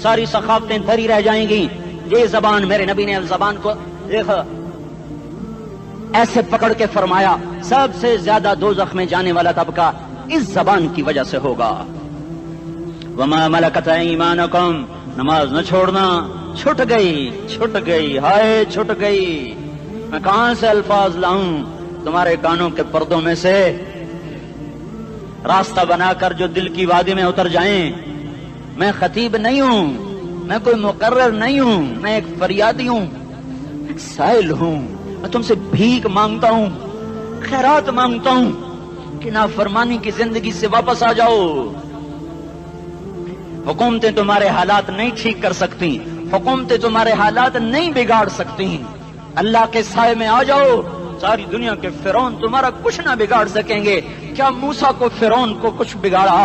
ساری ثقافتیں دھری رہ جائیں گی۔ یہ زبان، میرے نبی نے زبان کو ایسے پکڑ کے فرمایا سب سے زیادہ دوزخ میں جانے والا طبقہ اس زبان کی وجہ سے ہوگا۔ وما ملکت ایمانکم، نماز نہ چھوڑنا۔ چھٹ گئی ہائے چھٹ گئی، میں کہاں سے الفاظ لاؤں تمہارے کانوں کے پردوں میں سے، راستہ بنا کر جو دل کی وادی میں اتر جائیں۔ میں خطیب نہیں ہوں، میں کوئی مقرر نہیں ہوں، میں ایک فریادی ہوں، ایک سائل ہوں۔ میں تم سے بھیک مانگتا ہوں، خیرات مانگتا ہوں کہ نافرمانی کی زندگی سے واپس آ جاؤ۔ حکومتیں تمہارے حالات نہیں ٹھیک کر سکتی، حکومتیں تمہارے حالات نہیں بگاڑ سکتی، اللہ کے سائے میں آ جاؤ۔ ساری دنیا کے فرعون تمہارا کچھ نہ بگاڑ سکیں گے۔ کیا موسیٰ کو فرعون کو کچھ بگاڑا؟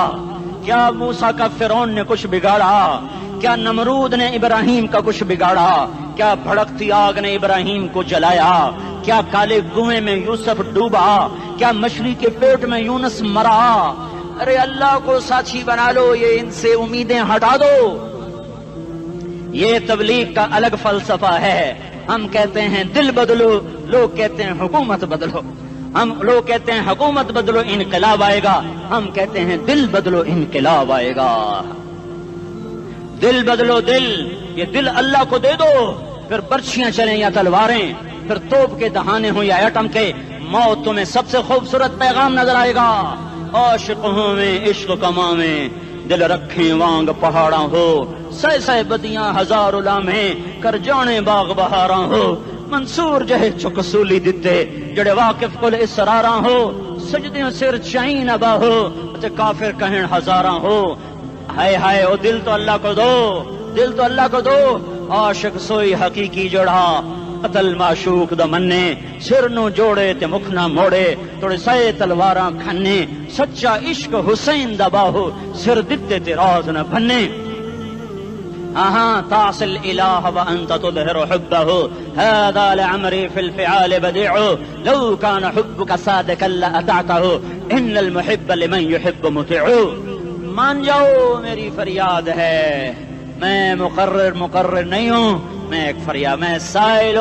کیا موسیٰ کا فرعون نے کچھ بگاڑا؟ کیا نمرود نے ابراہیم کا کچھ بگاڑا؟ کیا بھڑکتی آگ نے ابراہیم کو جلایا؟ کیا کالے کنویں میں یوسف ڈوبا؟ کیا مچھلی کے پیٹ میں یونس مرا؟ ارے اللہ کو ساتھی بنا لو، یہ ان سے امیدیں ہٹا دو۔ یہ تبلیغ کا الگ فلسفہ ہے۔ ہم کہتے ہیں دل بدلو، لوگ کہتے ہیں حکومت بدلو۔ لوگ کہتے ہیں حکومت بدلو انقلاب آئے گا، ہم کہتے ہیں دل بدلو انقلاب آئے گا۔ دل بدلو، دل، یہ دل اللہ کو دے دو، پھر برچیاں چلیں یا تلواریں، پھر توپ کے دہانے ہوں یا ایٹم کے، موت تمہیں سب سے خوبصورت پیغام نظر آئے گا۔ عاشق ہوں میں عشق کما میں، دل رکھیں وانگ پہاڑاں ہو، سہ بدیاں ہزار لامہیں، کر جانے باغ بہاراں ہو، منصور جہے چکسولی دتے، جڑے واقف کل اسراراں ہو، سجدیوں سر چائیں ابا ہو، تے کافر کہیں ہزاراں ہو۔ ہائے ہائے او دل تو اللہ کو دو، دل تو اللہ کو دو۔ عاشق سوئی حقیقی جڑا، قتل معشوق دا مننے، سر نو جوڑے تے مکھ نہ موڑے، توڑے سائے تلواراں کھنے، سچا عشق حسین دا باہو، سر دتے تے راز نہ بھنے۔ تعصي الإله وأنت تظهر حبه، هذا لعمري في الفعال بديع، لو كان حبك صادقا لأطعته، إن المحب لمن يحب مطيع۔ مان جاؤ میری فریاد ہے، میں مقرر نہیں ہوں، میں ایک فریاد، میں سائل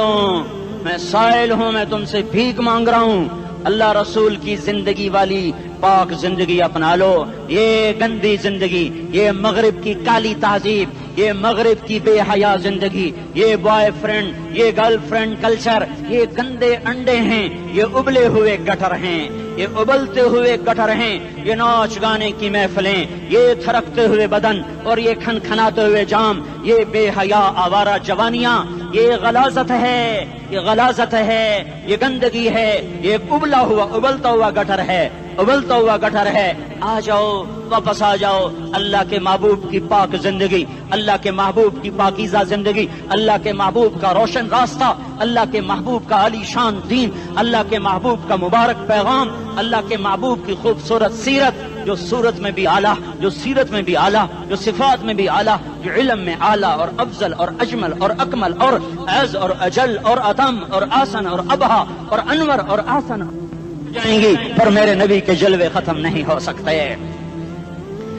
ہوں، میں تم سے بھیک مانگ رہا ہوں۔ اللہ رسول کی زندگی والی پاک زندگی اپنا لو، یہ گندی زندگی، یہ مغرب کی کالی تہذیب، یہ مغرب کی بے حیا زندگی، یہ بوائے فرینڈ، یہ گرل فرینڈ کلچر، یہ گندے انڈے ہیں، یہ ابلے ہوئے گٹر ہیں، یہ ابلتے ہوئے گٹر ہیں، یہ ناچ گانے کی محفلیں، یہ تھرکتے ہوئے بدن اور یہ کھنکھناتے ہوئے جام، یہ بے حیا آوارہ جوانیاں، یہ غلاظت ہے، یہ غلاظت ہے، یہ گندگی ہے، یہ ابلتا ہوا گٹر ہے، ابلتا ہوا گٹر ہے۔ آ جاؤ، واپس آ جاؤ اللہ کے محبوب کی پاک زندگی، اللہ کے محبوب کی پاکیزہ زندگی، اللہ کے محبوب کا روشن راستہ، اللہ کے محبوب کا علی شان دین، اللہ کے محبوب کا مبارک پیغام، اللہ کے محبوب کی خوبصورت سیرت، جو صورت میں بھی اعلیٰ، جو سیرت میں بھی اعلیٰ، جو صفات میں بھی اعلیٰ، جو علم میں اعلیٰ اور افضل اور اجمل اور اکمل اور اعز اور اجل اور اتم اور آسن اور ابہا اور انور اور آسن جائیں گی، پر میرے نبی کے جلوے ختم نہیں ہو سکتے۔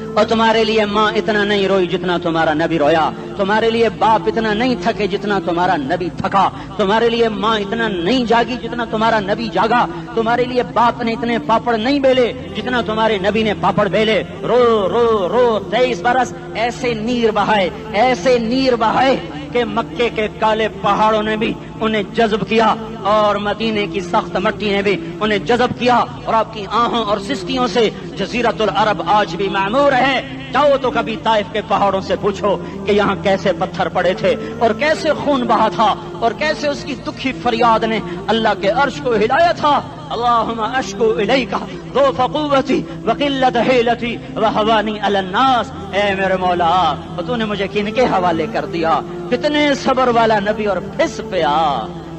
اور تمہارے لیے ماں اتنا نہیں روئی جتنا تمہارا نبی رویا، تمہارے لیے باپ اتنا نہیں تھکے جتنا تمہارا نبی تھکا، تمہارے لیے ماں اتنا نہیں جاگی جتنا تمہارا نبی جاگا، تمہارے لیے باپ نے اتنے پاپڑ نہیں بیلے جتنا تمہارے نبی نے پاپڑ بیلے۔ رو رو رو 23 برس ایسے نیر بہائے، ایسے نیر بہائے کہ مکے کے کالے پہاڑوں نے بھی انہیں جذب کیا اور مدینے کی سخت مٹی نے بھی انہیں جذب کیا، اور آپ کی آہوں اور سستیوں سے جزیرت العرب آج بھی معمور ہے۔ جاؤ تو کبھی طائف کے پہاڑوں سے پوچھو کہ یہاں کیسے پتھر پڑے تھے اور کیسے خون بہا تھا اور کیسے اس کی دکھی فریاد نے اللہ کے عرش کو ہلایا تھا۔ اللہم اشکو الیک ضعف قوتی وقلت حیلتی وہوانی علی الناس، اے میرے مولا تو نے مجھے کن کے حوالے کر دیا؟ کتنے صبر والا نبی، اور پھس پیا،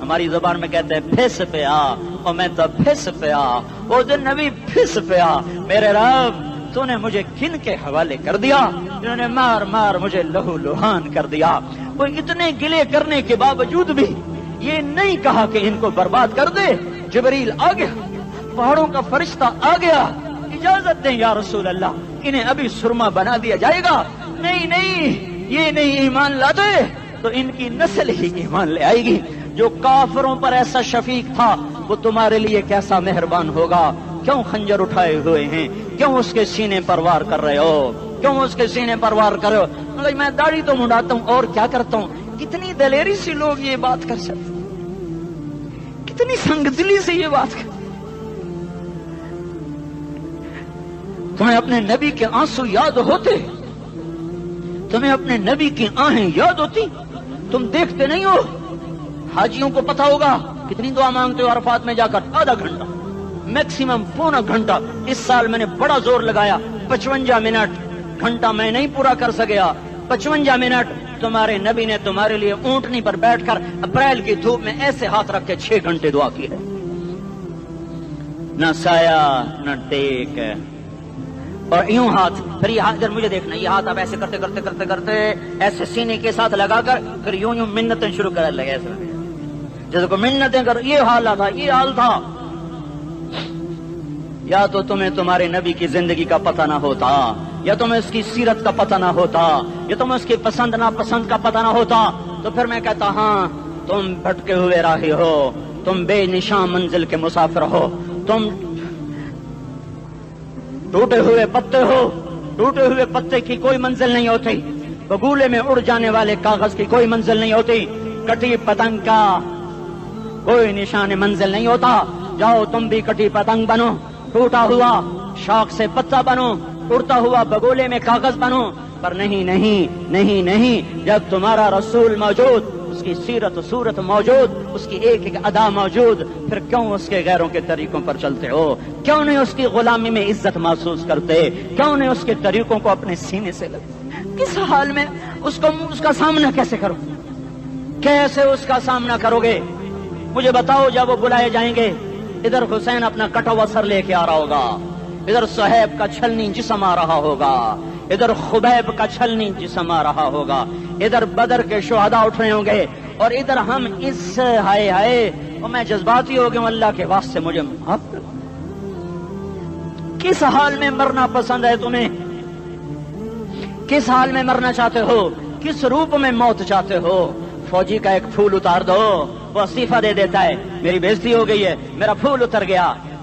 ہماری زبان میں کہتے ہیں پھس پیا، اور میں تو پھس پیا، وہ دن نبی پھس پیا، میرے رب تو نے مجھے کن کے حوالے کر دیا جنہوں نے مار مار مجھے لہو لہان کر دیا۔ وہ اتنے گلے کرنے کے باوجود بھی یہ نہیں کہا کہ ان کو برباد کر دے۔ جبریل آ گیا، پہاڑوں کا فرشتہ آ گیا، اجازت دیں یا رسول اللہ، انہیں ابھی سرما بنا دیا جائے گا۔ نہیں نہیں، یہ نہیں ایمان لاتے تو ان کی نسل ہی ایمان لے آئے گی۔ جو کافروں پر ایسا شفیق تھا وہ تمہارے لیے کیسا مہربان ہوگا۔ کیوں خنجر اٹھائے ہوئے ہیں؟ کیوں اس کے سینے پر وار کر رہے ہو؟ کیوں اس کے سینے پر وار کر رہے ہو؟ میں داڑھی تو منڈاتا ہوں اور کیا کرتا ہوں۔ کتنی دلیری سے لوگ یہ بات کر سکتے، کتنی سنگ دلی سے یہ بات کر۔ تمہیں اپنے نبی کے آنسو یاد ہوتے؟ تمہیں اپنے نبی کی آہیں یاد ہوتی؟ تم دیکھتے نہیں ہو؟ حاجیوں کو پتا ہوگا کتنی دعا مانگتے ہو عرفات میں جا کر؟ آدھا گھنٹہ، میکسیمم پونا گھنٹہ۔ اس سال میں نے بڑا زور لگایا، 55 منٹ، گھنٹہ میں نہیں پورا کر سکیا، 55 منٹ تمہارے نبی نے تمہارے لیے اونٹنی پر بیٹھ کر اپریل کی دھوپ میں ایسے ہاتھ رکھ کے 6 گھنٹے دعا کی ہے۔ نہ سایہ نہ ٹیک، اور یوں ہاتھ، پھر یہ ہاتھ ادھر مجھے دیکھنا، یہ ہاتھ آپ ایسے کرتے کرتے کرتے کرتے ایسے سینے کے ساتھ لگا کر پھر یوں یوں منتیں شروع کر لگے، ایسے جیسے کو منتیں کر۔ یہ حال تھا، یہ حال تھا۔ یا تو تمہیں تمہارے نبی کی زندگی کا پتہ نہ ہوتا، یا تمہیں اس کی سیرت کا پتہ نہ ہوتا، یا تمہیں اس کی پسند ناپسند کا پتہ نہ ہوتا، تو پھر میں کہتا ہاں تم بھٹکے ہوئے راہی ہو، تم بے نشان منزل کے مسافر ہو، تم ٹوٹے ہوئے پتے ہو۔ ٹوٹے ہوئے پتے کی کوئی منزل نہیں ہوتی، بگولے میں اڑ جانے والے کاغذ کی کوئی منزل نہیں ہوتی، کٹی پتنگ کا کوئی نشان منزل نہیں ہوتا۔ جاؤ تم بھی کٹی پتنگ بنو، ٹوٹا ہوا شاخ سے پتا بنو، اڑتا ہوا بگولے میں کاغذ بنو، پر نہیں نہیں نہیں نہیں، جب تمہارا رسول موجود، اس کی سیرت و صورت موجود، اس کی ایک ایک ادا موجود، پھر کیوں اس کے غیروں کے طریقوں پر چلتے ہو؟ کیوں نہیں اس کی غلامی میں عزت محسوس کرتے؟ کیوں نہیں اس کے طریقوں کو اپنے سینے سے لگتے؟ کس حال میں اس کا سامنا کیسے کرو؟ کیسے اس کا سامنا کرو گے؟ مجھے بتاؤ، جب وہ بلائے جائیں گے، ادھر حسین اپنا کٹا ہوا سر لے کے آ رہا ہوگا، ادھر صہیب کا چھلنی جسم آ رہا ہوگا، ادھر خبیب کا چھلنی جسم آ رہا ہوگا، ادھر بدر کے شہداء اٹھ رہے ہوں گے، اور ادھر ہم اس ہائے ہائے، اور میں جذباتی ہو گیا ہوں، اللہ کے واسطے مجھے معاف کر۔ کس حال میں مرنا پسند ہے تمہیں؟ کس حال میں مرنا چاہتے ہو؟ کس روپ میں موت چاہتے ہو؟ فوجی کا ایک پھول اتار دو، وہ استعفیٰ دے دیتا ہے، میری بےزتی ہو گئی ہے، میرا پھول اتر گیا۔